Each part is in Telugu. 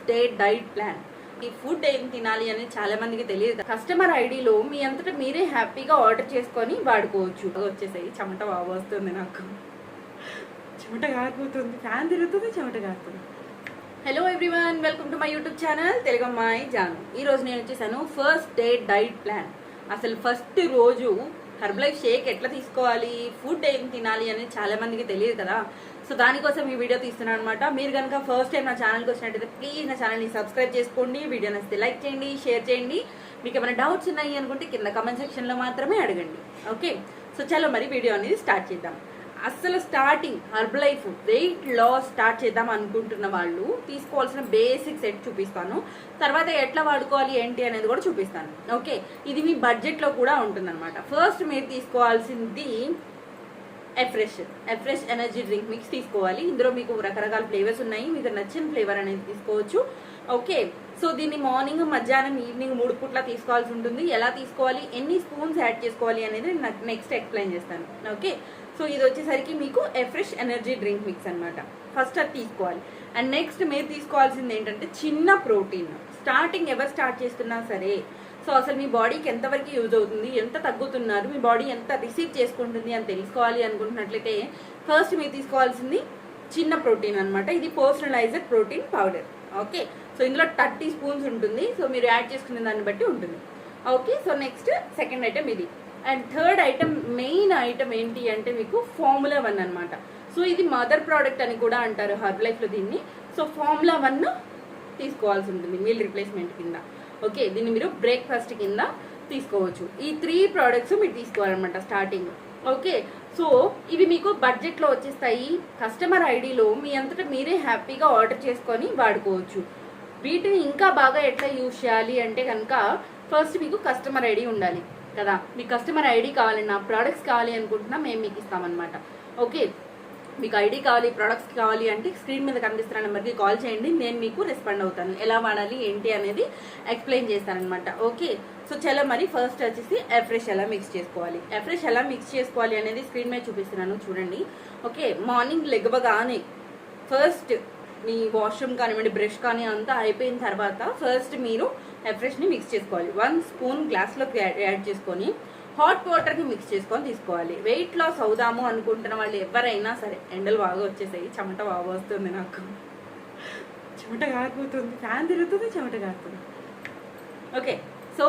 Day diet plan. ఈ ఫుడ్ ఏం తినాలి అనేది చాలా మందికి తెలియదు. కస్టమర్ ఐడిలో మీ అంతటా మీరే హ్యాపీగా ఆర్డర్ చేసుకొని వాడుకోవచ్చు. వచ్చేసాయి చెమట బాగా వస్తుంది, నాకు చెమట కారిపోతుంది, ఫ్యాన్ తిరుగుతుంది, చెమట కారుతుంది. Hello everyone, welcome to my YouTube channel Telugu అమ్మాయి జాను. ఈరోజు నేను వచ్చేసాను ఫస్ట్ డే డైట్ ప్లాన్. అసలు ఫస్ట్ రోజు హెర్బ్ లైఫ్ షేక్ ఎట్లా తీసుకోవాలి, ఫుడ్ ఏం తినాలి అనేది చాలా మందికి తెలియదు కదా. సో దానికోసం ఈ వీడియో తీస్తున్నాను అనమాట. మీరు కనుక ఫస్ట్ టైం నా ఛానల్కి వచ్చినట్టయితే ప్లీజ్ నా ఛానల్ని సబ్స్క్రైబ్ చేసుకోండి, వీడియో నచ్చితే లైక్ చేయండి, షేర్ చేయండి. మీకు ఏమైనా డౌట్స్ ఉన్నాయి అనుకుంటే కింద కమెంట్ సెక్షన్లో మాత్రమే అడగండి. ఓకే, సో చలో మరి వీడియో అనేది స్టార్ట్ చేద్దాం. అసలు starting Herbalife weight loss start చేద్దాం అనుకుంటున్న వాళ్ళు తీసుకోవాల్సిన బేసిక్ సెట్ చూపిస్తాను. తర్వాత ఎట్లా వాడుకోవాలి ఏంటి అనేది కూడా చూపిస్తాను. ఓకే, ఇది మీ బడ్జెట్లో కూడా ఉంటుందన్నమాట. ఫస్ట్ మీరు తీసుకోవాల్సింది ఎఫ్రెష్ ఎనర్జీ డ్రింక్ మిక్స్ తీసుకోవాలి. ఇందులో మీకు రకరకాల ఫ్లేవర్స్ ఉన్నాయి, మీకు నచ్చిన ఫ్లేవర్ అనేది తీసుకోవచ్చు. ఓకే, సో దీన్ని మార్నింగ్, మధ్యాహ్నం, ఈవినింగ్ 3 పూట్ల తీసుకోవాల్సి ఉంటుంది. ఎలా తీసుకోవాలి, ఎన్ని స్పూన్స్ యాడ్ చేసుకోవాలి అనేది నెక్స్ట్ ఎక్స్ప్లెయిన్ చేస్తాను. ఓకే, సో ఇది వచ్చేసరికి మీకు ఎఫ్రెష్ ఎనర్జీ డ్రింక్ మిక్స్ అనమాట. ఫస్ట్ అది తీసుకోవాలి. అండ్ నెక్స్ట్ మీరు తీసుకోవాల్సింది ఏంటంటే చిన్న ప్రోటీన్. స్టార్టింగ్ ఎవరు స్టార్ట్ చేస్తున్నా సరే, సో అసలు మీ బాడీకి ఎంతవరకు యూజ్ అవుతుంది, ఎంత తగ్గుతున్నారు, మీ బాడీ ఎంత రిసీవ్ చేసుకుంటుంది అని తెలుసుకోవాలి అనుకుంటున్నట్లయితే ఫస్ట్ మీరు తీసుకోవాల్సింది చిన్న ప్రోటీన్ అనమాట. ఇది personalised protein powder. Okay, so ఇందులో 30 స్పూన్స్ ఉంటుంది. సో మీరు యాడ్ చేసుకునే దాన్ని బట్టి ఉంటుంది. Okay, so next second item ఇది. And third item, main item ఏంటి అంటే మీకు ఫార్ములా 1 అనమాట. సో ఇది మదర్ ప్రోడక్ట్ అని కూడా అంటారు హెర్బ్ లైఫ్లో దీన్ని. సో ఫార్ములా 1 తీసుకోవాల్సి ఉంటుంది మీల్ రిప్లేస్మెంట్ కింద. ఓకే, దీన్ని మీరు బ్రేక్ఫాస్ట్ కింద తీసుకోవచ్చు. ఈ 3 ప్రోడక్ట్స్ మీరు తీసుకోవాలన్నమాట స్టార్టింగ్. ఓకే, సో ఇవి మీకు బడ్జెట్లో వచ్చేస్తాయి. కస్టమర్ ఐడిలో మీ అంతటా మీరే హ్యాపీగా ఆర్డర్ చేసుకొని వాడుకోవచ్చు. వీటిని ఇంకా బాగా ఎట్లా యూజ్ చేయాలి అంటే కనుక ఫస్ట్ మీకు కస్టమర్ ఐడి ఉండాలి కదా. మీకు కస్టమర్ ఐడి కావాలన్నా, ప్రోడక్ట్స్ కావాలి అనుకుంటున్నా మేము మీకు ఇస్తామన్నమాట. ఓకే, మీకు ఐడి కావాలి, ప్రొడక్ట్స్ కావాలి అంటే స్క్రీన్ మీద కనిపిస్తున్న నెంబర్కి కాల్ చేయండి, నేను మీకు రెస్పాండ్ అవుతాను. ఎలా వాడాలి ఏంటి అనేది ఎక్స్ప్లెయిన్ చేస్తానమాట. ఓకే, సో చాలా మరి ఫస్ట్ వచ్చేసి ఎఫ్రెష్ ఎలా మిక్స్ చేసుకోవాలి. ఎఫ్రెష్ ఎలా మిక్స్ చేసుకోవాలి అనేది స్క్రీన్ మీద చూపిస్తున్నాను చూడండి. ఓకే, మార్నింగ్ లెగవగానే ఫస్ట్ మీ వాష్రూమ్ కానివ్వండి, బ్రష్ కానీ అంతా అయిపోయిన తర్వాత ఫస్ట్ మీరు ఎఫ్రెష్ని మిక్స్ చేసుకోవాలి. 1 స్పూన్ గ్లాస్లోకి యాడ్ చేసుకొని హాట్ వాటర్ని మిక్స్ చేసుకొని తీసుకోవాలి. వెయిట్ లాస్ అవుదాము అనుకుంటున్న వాళ్ళు ఎవరైనా సరే, ఎండలు బాగా వచ్చేసాయి, చెమట బాగా వస్తుంది, నాకు చెమట కారిపోతుంది, ఫ్యాన్ తిరుగుతుంది, చెమట కారుతుంది. ఓకే, సో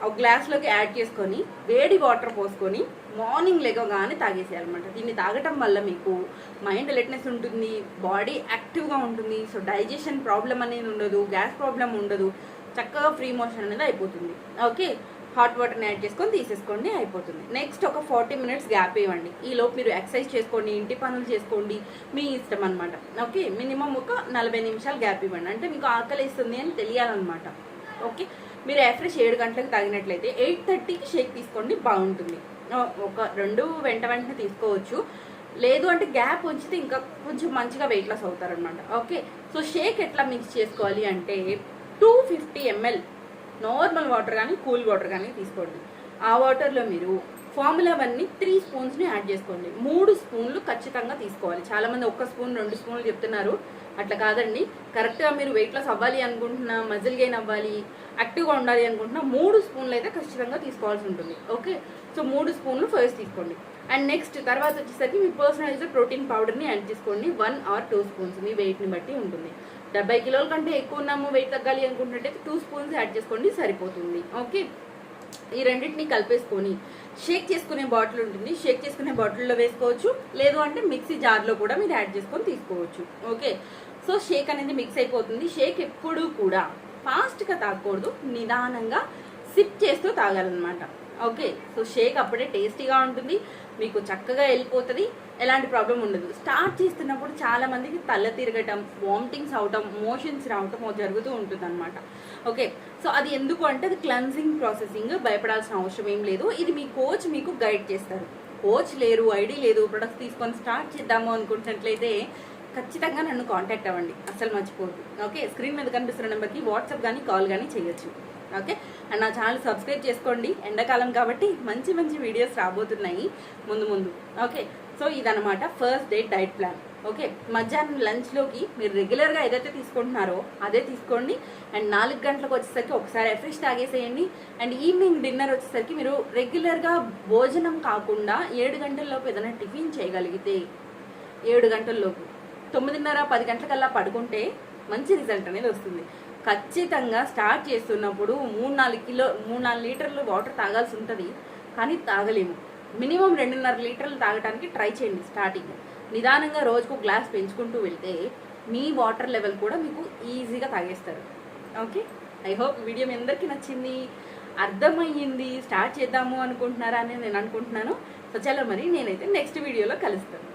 ఒక గ్లాస్లోకి యాడ్ చేసుకొని వేడి వాటర్ పోసుకొని మార్నింగ్ లేవగానే తాగేసేయాలన్నమాట. దీన్ని తాగటం వల్ల మీకు మైండ్ అలర్ట్నెస్ ఉంటుంది, బాడీ యాక్టివ్గా ఉంటుంది. సో డైజెషన్ ప్రాబ్లం అనేది ఉండదు, గ్యాస్ ప్రాబ్లం ఉండదు, చక్కగా ఫ్రీ మోషన్ అనేది అయిపోతుంది. ఓకే, హాట్ వాటర్ని యాడ్ చేసుకొని తీసేసుకోండి, అయిపోతుంది. నెక్స్ట్ ఒక 40 మినిట్స్ గ్యాప్ ఇవ్వండి. ఈలోపు మీరు ఎక్సర్సైజ్ చేసుకోండి, ఇంటి పనులు చేసుకోండి, మీ ఇష్టం అనమాట. ఓకే, మినిమం ఒక 40 నిమిషాలు గ్యాప్ ఇవ్వండి, అంటే మీకు ఆకలిస్తుంది అని తెలియాలన్నమాట. ఓకే, మీరు ఎఫ్రెష్ 7 గంటలకు తాగినట్లయితే 8:30కి షేక్ తీసుకోండి, బాగుంటుంది. ఒక 2 వెంటనే తీసుకోవచ్చు, లేదు అంటే గ్యాప్ ఉంచితే ఇంకా కొంచెం మంచిగా వెయిట్ లాస్ అవుతారనమాట. ఓకే, సో షేక్ ఎట్లా మిక్స్ చేసుకోవాలి అంటే 250 ml నార్మల్ వాటర్ కానీ కూల్ వాటర్ కానీ తీసుకోండి. ఆ వాటర్లో మీరు ఫార్ములా 1ని 3 స్పూన్స్ని యాడ్ చేసుకోండి. 3 స్పూన్లు ఖచ్చితంగా తీసుకోవాలి. చాలామంది 1 స్పూన్ 2 స్పూన్లు చెప్తున్నారు, అట్లా కాదండి. కరెక్ట్గా మీరు వెయిట్ లాస్ అవ్వాలి అనుకుంటున్నా, మజిల్ గెయిన్ అవ్వాలి, యాక్టివ్గా ఉండాలి అనుకుంటున్నా 3 స్పూన్లు అయితే ఖచ్చితంగా తీసుకోవాల్సి ఉంటుంది. ఓకే, సో 3 స్పూన్లు ఫస్ట్ తీసుకోండి. అండ్ నెక్స్ట్ తర్వాత వచ్చేసరికి మీ పర్సనలైజ్డ్ ప్రోటీన్ పౌడర్ని యాడ్ చేసుకోండి. 1 or 2 స్పూన్స్ మీ వెయిట్ని బట్టి ఉంటుంది. 70 కిలోల కంటే ఎక్కువ ఉన్నాము, వెయిట్ తగ్గాలి అనుకుంటుంటే 2 స్పూన్స్ యాడ్ చేసుకోండి, సరిపోతుంది. ఓకే, ఈ రెండింటిని కలిపేసుకొని షేక్ చేసుకునే బాటిల్ ఉంటుంది, షేక్ చేసుకునే బాటిల్లో వేసుకోవచ్చు, లేదు అంటే మిక్సీ జార్లో కూడా మీరు యాడ్ చేసుకొని తీసుకోవచ్చు. ఓకే, సో షేక్ అనేది మిక్స్ అయిపోతుంది. షేక్ ఎప్పుడూ కూడా ఫాస్ట్గా తాగకూడదు, నిదానంగా సిప్ చేస్తూ తాగాలన్నమాట. ఓకే, సో షేక్ అప్పుడే టేస్టీగా ఉంటుంది, మీకు చక్కగా వెళ్ళిపోతుంది, ఎలాంటి ప్రాబ్లం ఉండదు. స్టార్ట్ చేస్తున్నప్పుడు చాలా మందికి తల తిరగటం, వామిటింగ్స్ అవటం, మోషన్స్ రావటం జరుగుతూ ఉంటుంది అనమాట. ఓకే, సో అది ఎందుకు అంటే అది క్లెన్జింగ్ ప్రాసెసింగ్, భయపడాల్సిన అవసరం ఏం లేదు. ఇది మీ కోచ్ మీకు గైడ్ చేస్తారు. కోచ్ లేరు, ఐడి లేదు, ప్రొడక్ట్స్ తీసుకొని స్టార్ట్ చేద్దాము అనుకుంటున్నట్లయితే ఖచ్చితంగా నన్ను కాంటాక్ట్ అవ్వండి, అసలు మర్చిపోద్దు. ఓకే, స్క్రీన్ మీద కనిపిస్తున్న నెంబర్కి వాట్సాప్ కానీ కాల్ కానీ చేయొచ్చు. ఓకే, అండ్ నా ఛానల్ సబ్స్క్రైబ్ చేసుకోండి. ఎండాకాలం కాబట్టి మంచి మంచి వీడియోస్ రాబోతున్నాయి ముందు. ఓకే, సో ఇదనమాట first day diet plan. Okay, మధ్యాహ్నం లంచ్లోకి మీరు రెగ్యులర్గా ఏదైతే తీసుకుంటున్నారో అదే తీసుకోండి. అండ్ 4 గంటలకు వచ్చేసరికి ఒకసారి ఎఫ్రెష్ తాగేసేయండి. అండ్ ఈవినింగ్ డిన్నర్ వచ్చేసరికి మీరు రెగ్యులర్గా భోజనం కాకుండా 7 గంటల్లోపు ఏదైనా టిఫిన్ చేయగలిగితే 7 గంటల్లోపు 9:30 10 గంటలకల్లా పడుకుంటే మంచి రిజల్ట్ అనేది వస్తుంది. ఖచ్చితంగా స్టార్ట్ చేస్తున్నప్పుడు 3-4 లీటర్లు వాటర్ తాగాల్సి ఉంటుంది, కానీ తాగలేము. మినిమం 2.5 లీటర్లు తాగడానికి ట్రై చేయండి స్టార్టింగ్. నిదానంగా రోజుకు గ్లాస్ పెంచుకుంటూ వెళ్తే మీ వాటర్ లెవెల్ కూడా మీకు ఈజీగా తాగేస్తారు. ఓకే, ఐ హోప్ వీడియో మీ అందరికీ నచ్చింది, అర్థమయ్యింది, స్టార్ట్ చేద్దాము అనుకుంటున్నారా అని నేను అనుకుంటున్నాను. సో చలో మరి నేనైతే నెక్స్ట్ వీడియోలో కలుస్తాను.